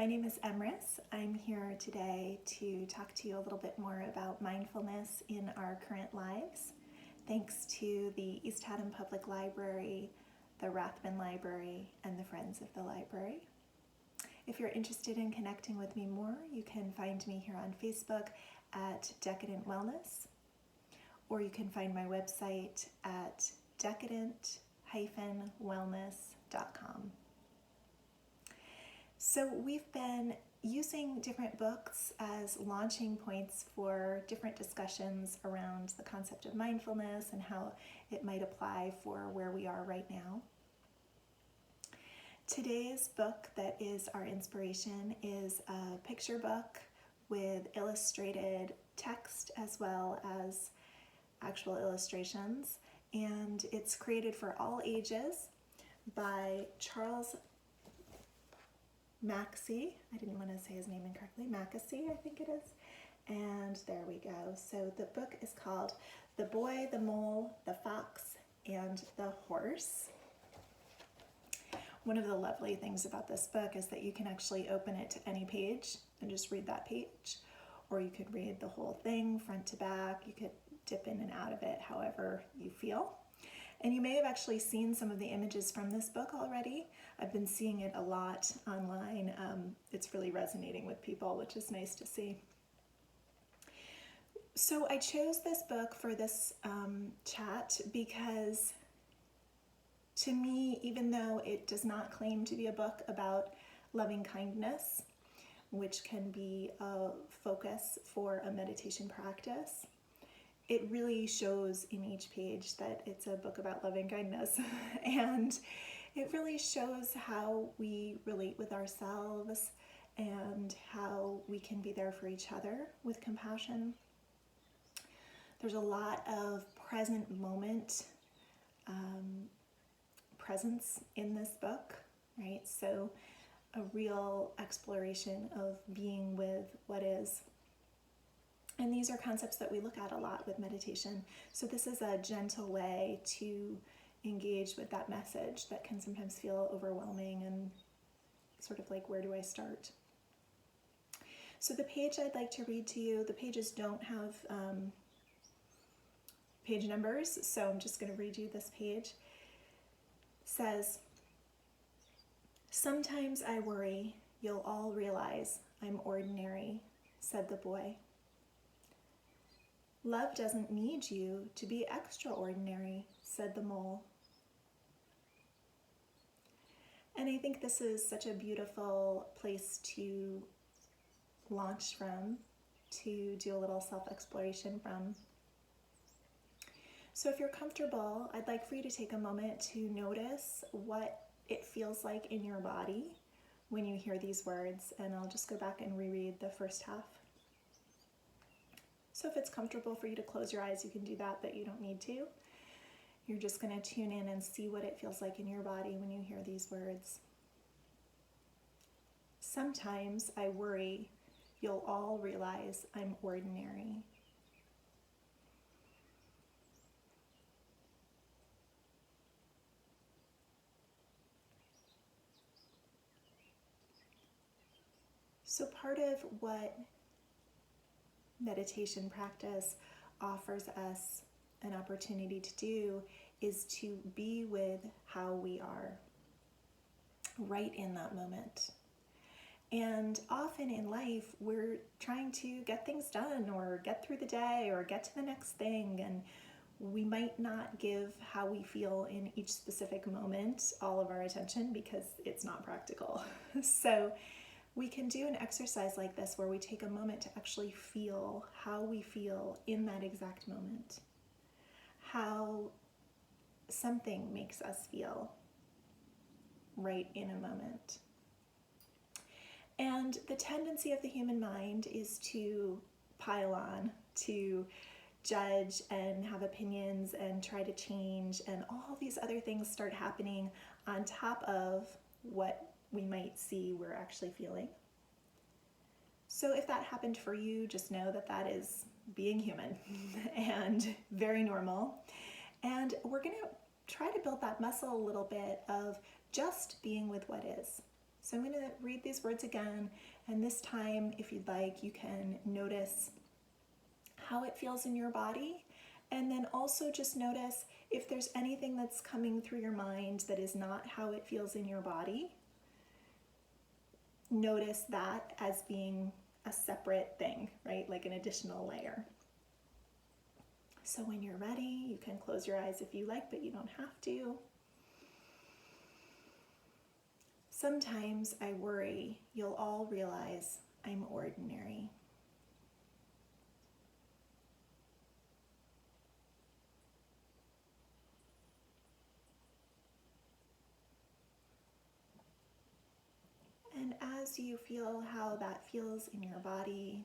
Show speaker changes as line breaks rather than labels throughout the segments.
name is Emrys. I'm here today to talk to you a little bit more about mindfulness in our current lives. Thanks to the East Haddam Public Library, the Rathbun Library, and the Friends of the Library. If you're interested in connecting with me more, you can find me here on Facebook at Decadent Wellness, or you can find my website at decadent-wellness.com. So we've been using different books as launching points for different discussions around the concept of mindfulness and how it might apply for where we are right now. Today's book that is our inspiration is a picture book with illustrated text as well as actual illustrations, and it's created for all ages by Charles Mackesy. I didn't want to say his name incorrectly. Mackesy, I think it is. And there we go. So the book is called The Boy, the Mole, the Fox, and the Horse. One of the lovely things about this book is that you can actually open it to any page and just read that page, or you could read the whole thing front to back. You could dip in and out of it however you feel. And you may have actually seen some of the images from this book already. I've been seeing it a lot online. It's really resonating with people, which is nice to see. So I chose this book for this chat because to me, even though it does not claim to be a book about loving kindness, which can be a focus for a meditation practice, it really shows in each page that it's a book about loving kindness. And it really shows how we relate with ourselves and how we can be there for each other with compassion. There's a lot of present moment presence in this book, right? So a real exploration of being with what is. And these are concepts that we look at a lot with meditation. So this is a gentle way to engage with that message that can sometimes feel overwhelming and sort of like, where do I start? So the page I'd like to read to you, the pages don't have page numbers, so I'm just going to read you this page. It says, "Sometimes I worry you'll all realize I'm ordinary," said the boy. "Love doesn't need you to be extraordinary," said the mole. And I think this is such a beautiful place to launch from, to do a little self-exploration from. So if you're comfortable, I'd like for you to take a moment to notice what it feels like in your body when you hear these words, and I'll just go back and reread the first half. So if it's comfortable for you to close your eyes, you can do that, but you don't need to. You're just going to tune in and see what it feels like in your body when you hear these words. "Sometimes I worry you'll all realize I'm ordinary." So part of what meditation practice offers us an opportunity to do is to be with how we are right in that moment. And often in life, we're trying to get things done or get through the day or get to the next thing, and we might not give how we feel in each specific moment all of our attention because it's not practical. So we can do an exercise like this where we take a moment to actually feel how we feel in that exact moment, how something makes us feel right in a moment. And the tendency of the human mind is to pile on, to judge and have opinions and try to change, and all these other things start happening on top of what we might see we're actually feeling. So if that happened for you, just know that that is being human and very normal. And we're going to try to build that muscle a little bit of just being with what is. So I'm going to read these words again, and this time, if you'd like, you can notice how it feels in your body, and then also just notice if there's anything that's coming through your mind that is not how it feels in your body. Notice that as being a separate thing, right? Like an additional layer. So when you're ready, you can close your eyes if you like, but you don't have to. Sometimes I worry you'll all realize I'm ordinary. And as you feel how that feels in your body,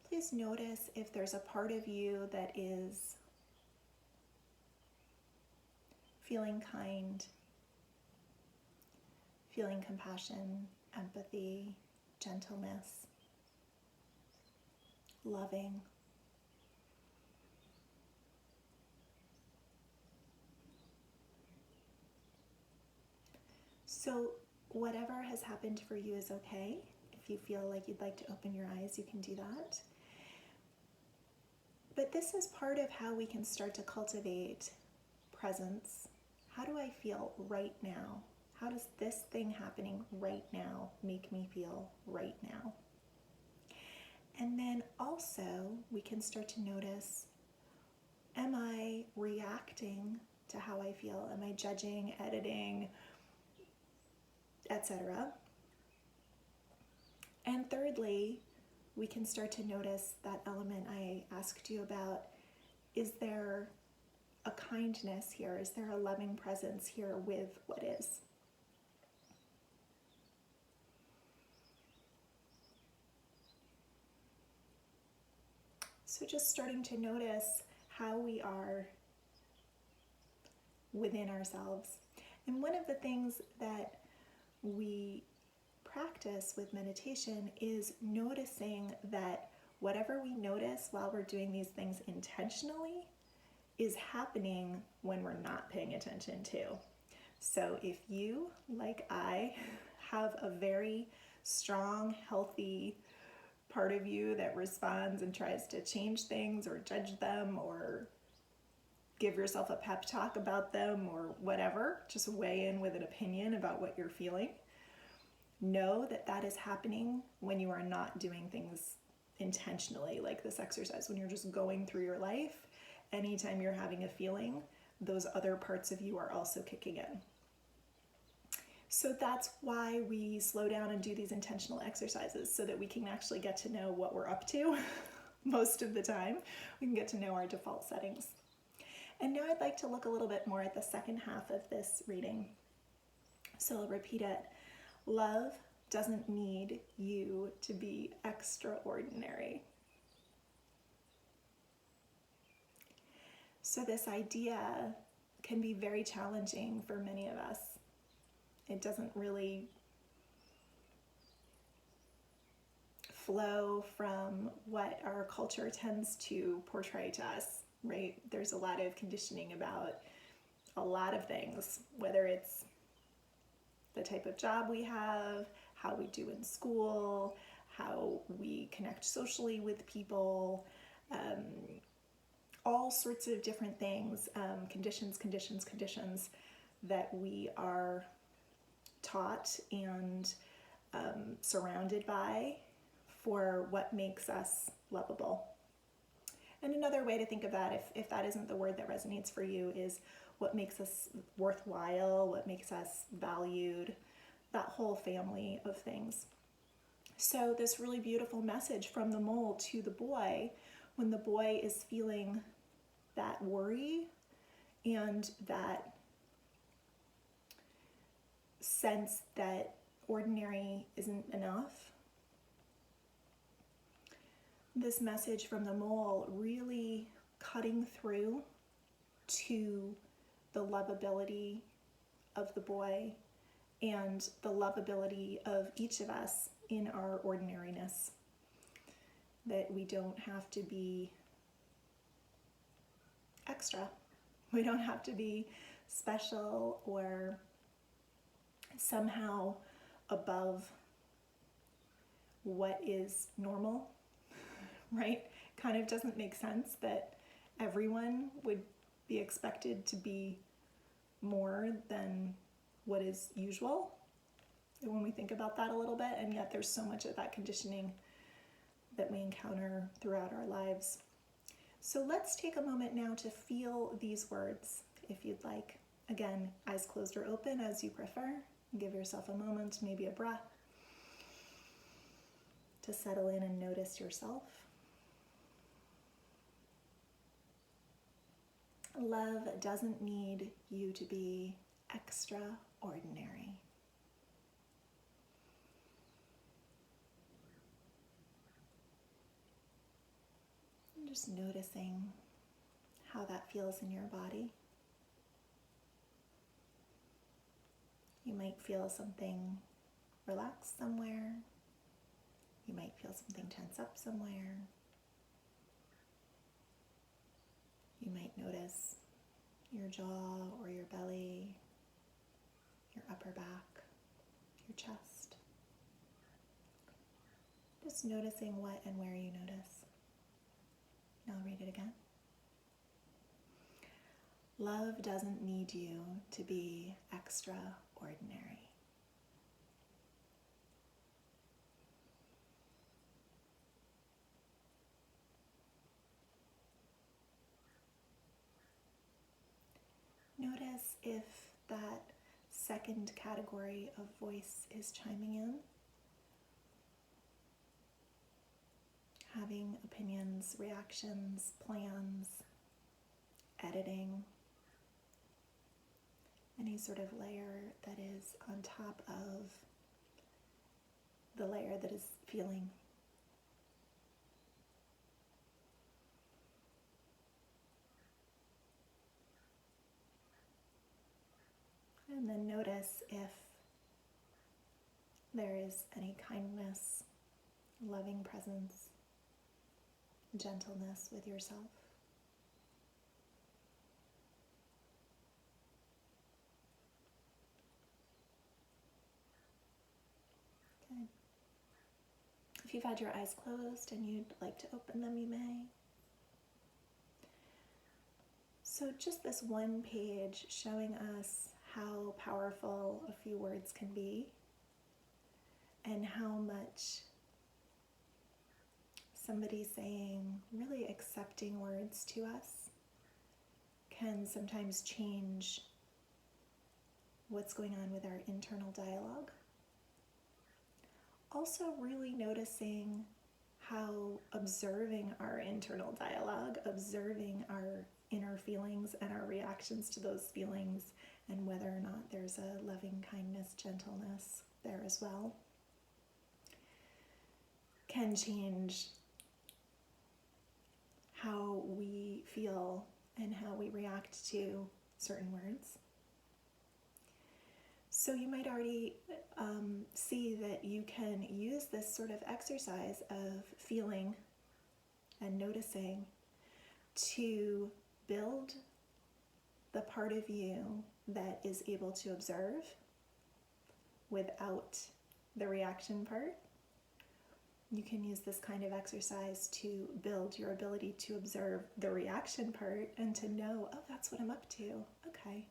please notice if there's a part of you that is feeling kind, feeling compassion, empathy, gentleness, loving. So whatever has happened for you is okay. If you feel like you'd like to open your eyes, you can do that. But this is part of how we can start to cultivate presence. How do I feel right now? How does this thing happening right now make me feel right now? And then also we can start to notice, am I reacting to how I feel? Am I judging, editing, etc.? And thirdly, we can start to notice that element I asked you about. Is there a kindness here? Is there a loving presence here with what is? So just starting to notice how we are within ourselves. And one of the things that we practice with meditation is noticing that whatever we notice while we're doing these things intentionally is happening when we're not paying attention to. So if you, like I, have a very strong, healthy part of you that responds and tries to change things or judge them or give yourself a pep talk about them or whatever, just weigh in with an opinion about what you're feeling, know that that is happening when you are not doing things intentionally, like this exercise. When you're just going through your life, anytime you're having a feeling, those other parts of you are also kicking in. So that's why we slow down and do these intentional exercises, so that we can actually get to know what we're up to most of the time. We can get to know our default settings. And now I'd like to look a little bit more at the second half of this reading. So I'll repeat it. Love doesn't need you to be extraordinary. So this idea can be very challenging for many of us. It doesn't really flow from what our culture tends to portray to us, right? There's a lot of conditioning about a lot of things, whether it's the type of job we have, how we do in school, how we connect socially with people, all sorts of different things, conditions that we are taught and surrounded by for what makes us lovable. And another way to think of that, if that isn't the word that resonates for you, is what makes us worthwhile, what makes us valued, that whole family of things. So this really beautiful message from the mole to the boy, when the boy is feeling that worry and that sense that ordinary isn't enough, this message from the mole really cutting through to the lovability of the boy and the lovability of each of us in our ordinariness. That we don't have to be extra. We don't have to be special or somehow above what is normal, right? Kind of doesn't make sense that everyone would be expected to be more than what is usual when we think about that a little bit, and yet there's so much of that conditioning that we encounter throughout our lives. So let's take a moment now to feel these words, if you'd like. Again, eyes closed or open as you prefer. Give yourself a moment, maybe a breath, to settle in and notice yourself. Love doesn't need you to be extraordinary. And just noticing how that feels in your body. You might feel something relax somewhere. You might feel something tense up somewhere. You might notice your jaw or your belly, your upper back, your chest. Just noticing what and where you notice. Now I'll read it again. Love doesn't need you to be extraordinary. Notice if that second category of voice is chiming in, having opinions, reactions, plans, editing, any sort of layer that is on top of the layer that is feeling. And then notice if there is any kindness, loving presence, gentleness with yourself. Okay. If you've had your eyes closed and you'd like to open them, you may. So just this one page showing us how powerful a few words can be and how much somebody saying really accepting words to us can sometimes change what's going on with our internal dialogue. Also really noticing how observing our internal dialogue, observing our inner feelings and our reactions to those feelings, and whether or not there's a loving kindness, gentleness there as well, can change how we feel and how we react to certain words. So you might already see that you can use this sort of exercise of feeling and noticing to build the part of you that is able to observe without the reaction part. You can use this kind of exercise to build your ability to observe the reaction part and to know, oh, that's what I'm up to. Okay.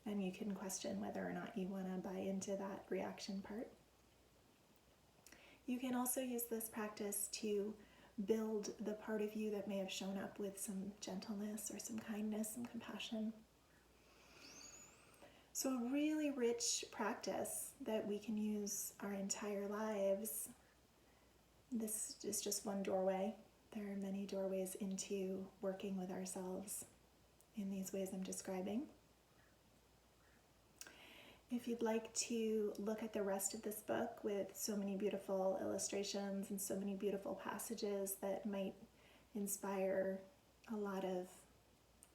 And you can question whether or not you want to buy into that reaction part. You can also use this practice to build the part of you that may have shown up with some gentleness or some kindness, some compassion. So a really rich practice that we can use our entire lives. This is just one doorway. There are many doorways into working with ourselves in these ways I'm describing. If you'd like to look at the rest of this book with so many beautiful illustrations and so many beautiful passages that might inspire a lot of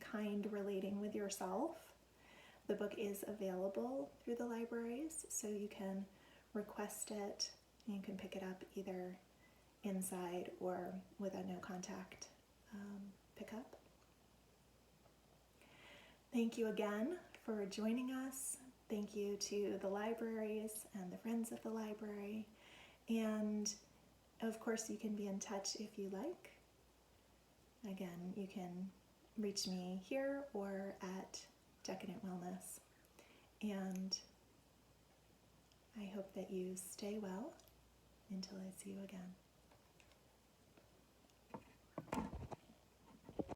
kind relating with yourself, the book is available through the libraries, so you can request it. You can pick it up either inside or with a no contact pickup. Thank you again for joining us. Thank you to the libraries and the friends of the library. And of course, you can be in touch if you like. Again, you can reach me here or at Decadent Wellness. And I hope that you stay well until I see you again.